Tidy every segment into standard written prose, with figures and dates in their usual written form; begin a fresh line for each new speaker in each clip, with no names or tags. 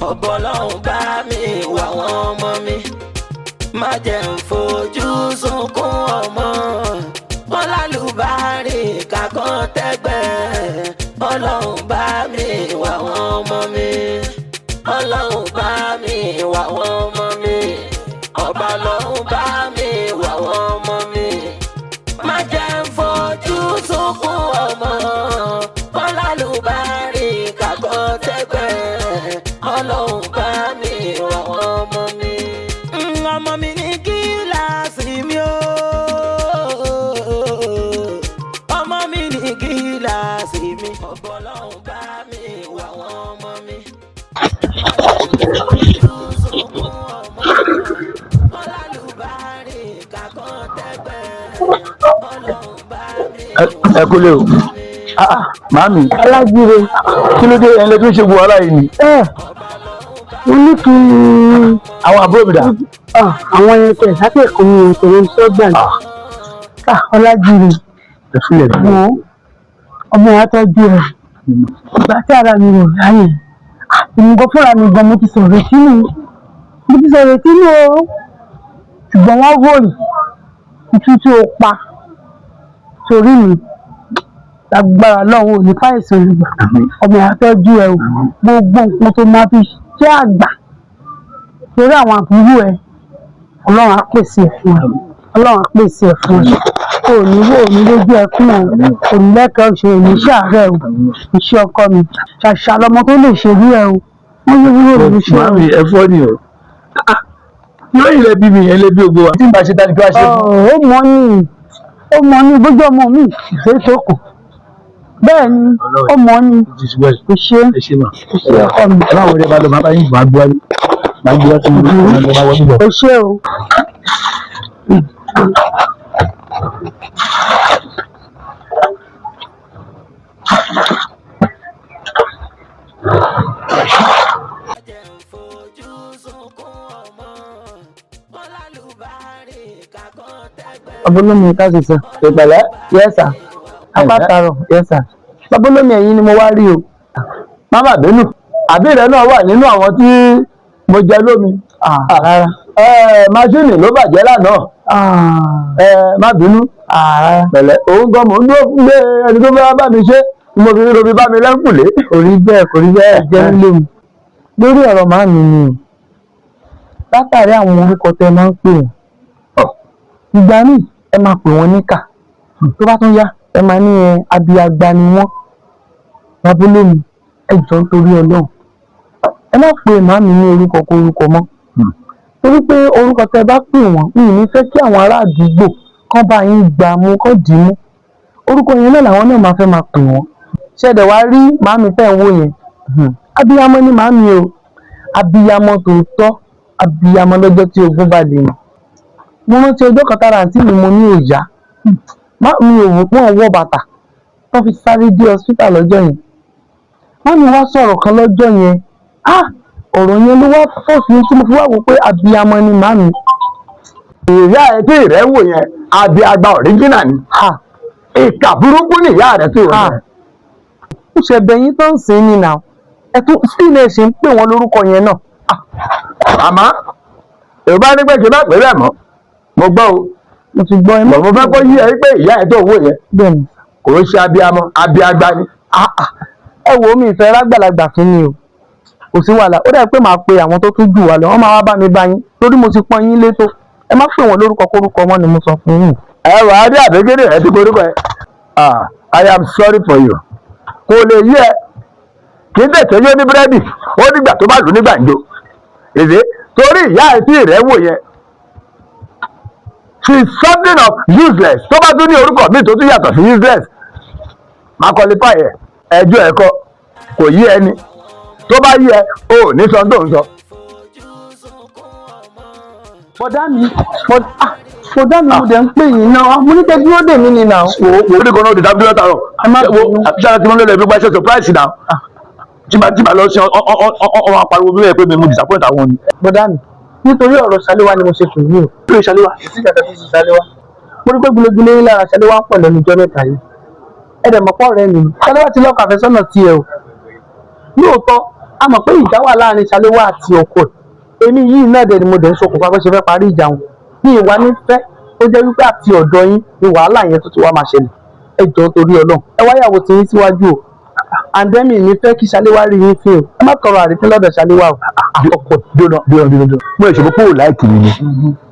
ọbọlọ́hún bá mi wà wọ́n ọmọ mi má jẹ́ ń fojú sunkún ọmọ wọn lálùbárí kakọ́ tẹ́gbẹ́ ọlọ́hún bá mi wà wọ́n ọmọ mi ọlọ́hún bá mi wà wọ́n ọmọ mi ọba lọ́hún bá mi wà wọ́n ọmọ mi má jẹ́ ń fojú sunkún ọmọ wọn lálùbárí kakọ́ tẹ́gbẹ́ ọlọ́hún bá mi wà wọ́n ọmọ mi. ọmọ mi ní kíláàsì mi o ọmọ mi ní kíláàsì mi ọbọlọ́hún bá mi wà wọ́n ọmọ mi.
ẹ kú lé o màámi alágbére kí ló dé ẹni lè tún ṣe bu ara yìí ni.
mo ní kí
àwọn àbúrò mi dà.
àwọn yẹn tẹ̀ sákẹ́kọ̀ọ́ mi ò tẹ̀lé sọ́gbà ní. ọlágbére
ẹ̀fílẹ̀ bí.
wo ọmọ wa tọ́jú ẹ̀ ìgbà tí ara mi rò láyè ìmùgọ̀ fúnra mi gan mo ti sọ̀rọ̀ sínú o ṣùgbọ́n wọ́n wòrì ìtútù ó pa torí mi lágbára lọ́wọ́ ò ní fàìsàn olùgbà ọmọ àtọ́jú ẹ o gbogbo nǹkan tó máa fi ṣe àgbà torí àwọn àbúrò ẹ ọlọ́run á pèsè ẹ̀ fún ẹ ọlọ́run á pèsè ẹ̀ fún ẹ kò ní wò ní lójú ẹkún ẹ kò ní lẹ́kọ̀ọ́ ṣe èmi ṣàárẹ̀ o iṣẹ́ ọkọ mi ṣàṣà lọmọ tó lè ṣe rí ẹ o wọ́n yóò wúrò ní iṣẹ́
màámi ẹ fọ́ ni o lóyìn lẹ bí mi yẹn lè bí ogbó wa tí n bá ṣe tani kí wàá ṣe fún.
ó mọ ní bójú ọmọ mi ìfẹ́ tó kù bẹ́ẹ̀ ni ó mọ ní ìṣe ọkọ mi.
aláwọ̀ rẹ̀ bá lọ máa bá yín máa gbọ́ sí mi máa wọ́n níbọ̀.
ó ṣe o.
Babolómi ká sì sọ ìpẹ̀lẹ́ yẹ́sà apátárọ̀ yẹ́sà babolómi ẹ̀yin ni mo wá rí o. Máma bínú àbí rẹ náà wà nínú àwọn tí mo jẹ lómi. Rárá máṣíìnì ló bàjẹ́ lánàá. Má bínú pẹ̀lẹ́ òun gan mò ń dúró fún ẹni tó fẹ́ bá mi ṣe mo fi robi bá mi lẹ́kùnlé. Kò rí bẹ́ẹ̀ jẹ́ nílé mi. Lórí ọ̀rọ̀ màámi ni o látàrí àwọn orúkọ tẹ máa ń pè wọ́n ìgbà míì ẹ máa pè wọ́n níkà tó bá tún yá ẹ máa ní abiagba ni wọ́n babolómi ẹ jọ̀ọ́ nítorí Ọlọ́run ẹ má pè màámi ní orúkọ kórúkọ mọ́ torí pé orúkọ tẹ bá pè wọ́n mi ì ní fẹ́ kí àwọn ará àdúgbò kán bá yín gbà mú kán dì í mú orúkọ yẹn náà làwọn náà máa fẹ́ máa pè wọ́n ṣẹ̀dẹ̀ wá rí màámi tẹ̀ ń wò yẹn abiyamọ ni màámi o abiyamọ tòótọ́ abiyamọ lọ́jọ́ tí ogun bá lè yàn mo rántí ọjọ́ kan tára àǹtí mi mo ní òòyà mi ò wọ́n wọ́ bàtà wọ́n fi sáré dé hospital lọ́jọ́ yẹn wọ́n ní wá sọ̀rọ̀ kan lọ́jọ́ yẹn ọ̀rọ̀ yẹn ló wá fọ́ọ̀sì tí mo fi wá wò pé abiyamọ ni màámi. ìyá ẹ tí rẹ wò yẹn abiagba ọ̀ríjìnà ni ìkà burúkú ni ìyá rẹ tí wò yẹn. ó ṣe bẹyìn tó ń sìn ní nà ẹ tún sí ilé ṣe ń pè wọn lórúkọ yẹn náà. àmọ́ yorùbá ní pé kí n bá pè bẹ́ẹ̀ mọ́ mo gbọ́ o mo ti gbọ́ ẹ mọ́ mo fẹ́ kó yí ẹ pé ìyá ẹ tó wò yẹn bẹ́ẹ̀ni kò ń ṣe abiyamọ abiagba ni. ẹ wo mi ìfẹ́ lágbàlagbà fún mi o kò sí wàhálà ó dẹ̀ pé màá pe àwọn tó tún jù wá lọ wọ́n máa wá bá mi bá yín lórí mo ti pọ́n yín létò ẹ má pè wọ́n lórúkọ kórúkọ mọ́ ni mo sọ fún yín. ẹ wà á rí àbẹ́gẹ́dẹ́ rẹ ti korúkọ ẹ I am sorry for you kò lè yí ẹ kì í tẹ̀sẹ̀ yé ní búrẹ́dì ó nígbà tó bá lù ní gbàǹjo èdè torí ìyá ẹ tí rẹ wò yẹn she is something of useless tó bá tún ní orúkọ míì tó tún yàtọ̀ sí useless máa qualify ẹ ẹjọ́ ẹ̀kọ́ kò yí ẹni tó bá yí ẹ o ò ní sọ tó ń sọ. bọ̀dá mi mo dẹ̀ ń pè yín náà mo ní kẹ́ dúró dè mí ni náà. wo ní kan náà di dábìlì látàrọ̀ wo ṣáà tí mo lè lè fi gbàṣẹ surprise náà jìbà lọ sí ọmọ apariwo bí wọ́n pè mí mo disappoint àwọn ni. bọ̀dá mi nítorí ọ̀rọ̀ ṣàléwá ni mo ṣe fún yín o. kí ló ṣàléwá? èsì ìjàdá tó ṣe ṣàléwá. mo rí pé gbólógbólé yín lára ṣàléwá pọ̀ lẹ́nu ọjọ́ mẹ́ta yìí. ẹ dẹ̀ mọ̀ pọ̀ rẹ̀ mi ṣàléwá ti lọ́kọ̀ àfẹ́sọ́nà tiẹ̀ o. lóòótọ́ a mọ̀ pé ìjà wà láàrin Ṣaléwá àti ọkọ ẹ̀ èmi yìí náà dẹ̀ ni mo dẹ̀ ń ṣokùnfà bó ṣe fẹ́ parí ìjà wọn ní ìwà nífẹ̀ẹ́ ó jẹ́ wípé àti ọ̀dọ̀ yín ni wàhálà yẹn tó ti wá máa ṣẹlẹ̀ ẹ jọ̀ọ́ torí Ọlọ́run ẹ wáyàwó tí yín síwájú o àǹdẹ́mì ní fẹ́ kí Ṣaléwá rí yín fi o ẹ má tọrọ àrífín lọ́dọ̀ Ṣaléwá o ọkọ
dúró mo ẹ̀ ṣe pé ó láìkì mi ni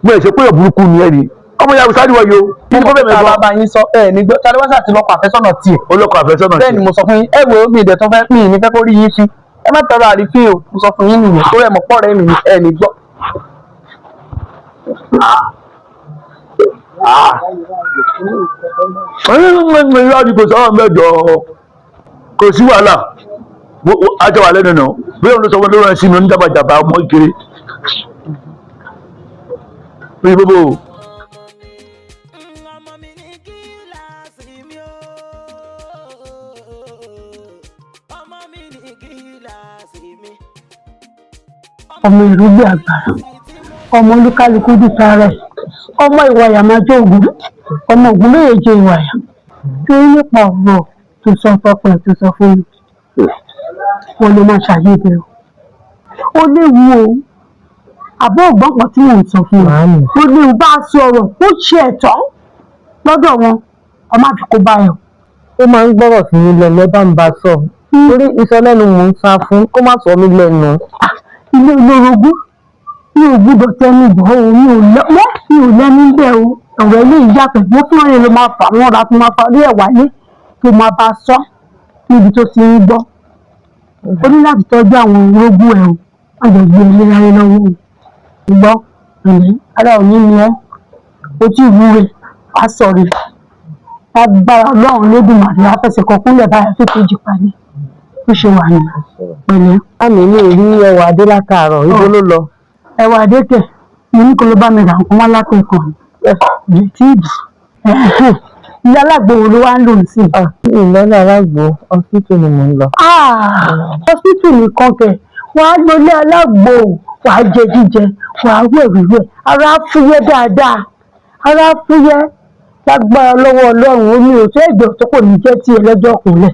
mo ẹ̀ ṣe pé òburúkú ni ẹ ni ọmọ ìyá Bùsáàdì wọ̀ yìí o kí ni bọ́bẹ̀ mi
bá
gbọ́.
bá yín sọ ẹ ní gbọ́ Ṣaléwá ṣàti lọ́kọ àfẹ́sọ́nà tiẹ̀
olóko àfẹ́sọ́nà
bẹ́ẹ̀ ni mo sọ fún yín ẹ wo mi ìdẹ̀ tó fẹ́ mi ní fẹ́ kó rí yín fi ẹ má tọrọ àrífín o mo sọ fún yín nìyẹn tó rẹ̀ mọ̀ pọ̀ rẹ̀ mi ni ẹ ní gbọ́.
irọ́ ni kò sọ́wọ́n mẹ́jọ kò sí wàhálà ajá wà lẹ́nu náà bí òun ló sọ wọn ló rán sí mi oníjàmbá ọmọ ìkéré bí gbogbo.
ọmọ ìrúgbìn àgbàrá ọmọ olúkálukú dìtà rẹ̀ ọmọ ìwàyà máa jẹ ògùn ọmọ ògùn lóye jẹ ìwàyà tí ó nípa ọ̀rọ̀ tó sọ fọpọ tó sọ fún mi wọn ló máa ṣàyẹ̀bẹ̀ ó léwu o àbọ̀ ọ̀gbọ́n kan tí mò ń sọ fún wa ó léwu bá a sọ̀rọ̀ ó ṣe ẹ̀tọ́ lọ́dọ̀ wọn ọmọ àfikò báyọ̀.
ó máa ń gbọ́rọ̀ sí mi lẹ́nu ẹ bá ń bá a sọ torí ìsọlẹ́nu mò ń sá fún kó má sọ mí lẹ́nu.
ilé olórogún mi ò gbúdọ̀ tẹnu bọ̀ ọ́ mi ò lẹ́nu bẹ́ẹ̀ o ọ̀rọ̀ ilé ìyàtọ̀ mo fún ọ̀rẹ́ ló máa fà wọ́n ra tó máa fa rí ẹ̀ wálé tó máa bá a sọ níbi tó ti ń gbọ́ ó ní láti tọ́jú àwọn ológun ẹ̀ o má jẹ́ gbé ilé ráyé lọ́wọ́ o gbọ́ ara òní ni ẹ́ o tí ì wúre wá sọ̀rọ̀ agbára Ọlọ́run lódùmarè afẹsẹ̀kọ kúnlẹ̀ báyà tó kejì parí ó ṣe wà ní pẹ̀lẹ́.
àmì mi ò rí ẹwà adé látàárọ̀ ibo ló lọ.
ẹwà adé kẹ mo ní kó ló bá mi rà nǹkan wá látẹ̀kọ̀ rẹ̀ tí ì dì ilé alágbo wo ló wá ń lò sí.
ìlọ́lá alágbo hospital ni mò ń lọ.
hospital nìkan kẹ wàá lọlé alágbo wàá jẹ jíjẹ wàá wẹ̀wíwẹ̀ ara fúyẹ́ dáadáa ara fúyẹ́ lágbára lọ́wọ́ Ọlọ́run omi ò tó ẹ̀jọ̀ tó kò ní jẹ́ tiẹ̀ lọ́jọ́ kúnlẹ̀.